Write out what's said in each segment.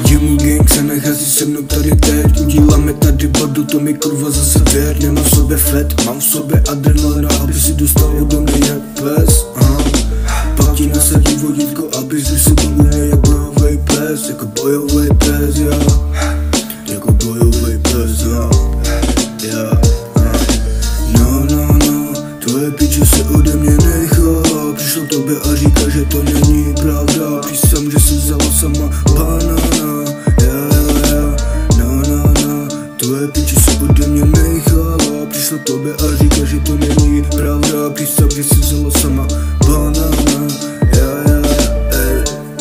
Jemu gang se nechází se mnou tady teď. Uděláme tady bodu, to mi kurva zase věr. Nemám v sobě fet, mám v sobě adrenalina, aby si dostal ode mě jak pes. Pak ti nasadí vodítko, abys si byl u mě jak bojovej pes. Jako bojovej pes, já. Jako bojovej pes, já. No, tvoje piče se ode mě nechá. Přišlo tobě a říká, že to není pravda. Přísám, že si vzala sama banana. Tvoje piče se ode mě nechala. Přišlo tobě a říká, že to není pravda. Přísám, že si vzala sama banana.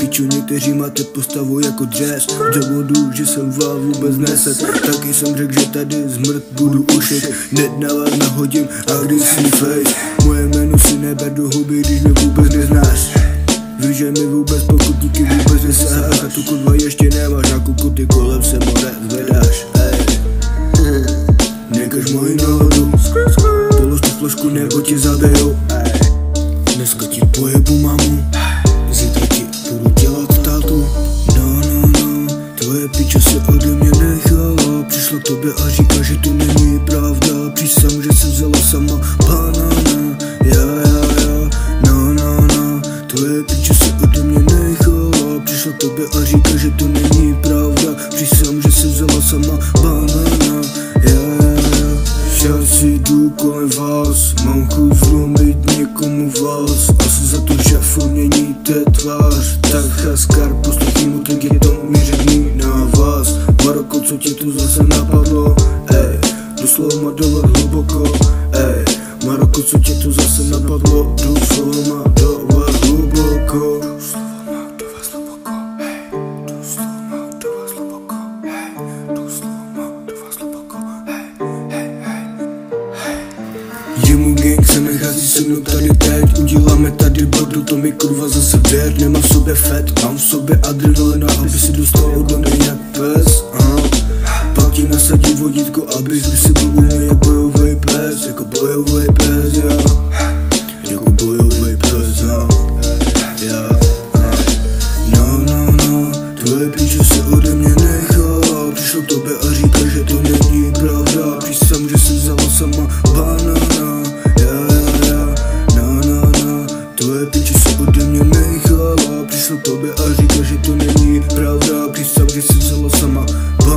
Piču, někteří máte postavu jako dřez. Z důvodu, že jsem vás vůbec neset. Taky jsem řekl, že tady zmrt budu ušet. Hned na vás nahodím agresivní face. Moje jméno si neber do huby, když mě vůbec neznáš. Víš, že mi vůbec pokutníky vůbec nesáháš. A tu kurva ještě nemáš, na kukuty kolem se more zvedáš. Nekaž moji náladu, polož tu flašku nebo tě zabiju. Dneska ti pojebu mamu, zítra ti budu dělat tátu. No, tvoje piče se ode mě nechala. Přišla k tobě a říká, že to není pravda. Přísám, že se vzala sama banana. No, tvoje piče se ode mě nechala. Přišla k tobě a říká, že to není pravda. Přísám, že se vzala sama banana. Já si jdu kolem vás, mám chuť zlomit někomu vás. Asi za to, že furt měníte tvář. Tak chaskar, poslední mu tak je to mířený na vás. Maroko, co tě tu zase napadlo, doslova dovar hluboko, Maroko, co tě tu zase napadlo, doslova dovar hluboko. Jemu gang se nechází se mnou tady teď. Uděláme tady bodu, to mi kurva zase věr. Nemám v sobě fet, mám v sobě adrenalina, aby si dostal ode mě jak pes. Pak ti nasadí vodítko, abys si byl u mě jak bojovej pes. Jako bojovej pes, já. Jako bojovej pes, já. No, tvoje piče se ode mě nechala. Přišlo k tobě a říká, že to není pravda. Přísám, že si vzala sama banana. Tvoje piče se ode mě nechala. Přišlo k tobě a říká, že to není pravda. Přísám, že si vzala sama banana.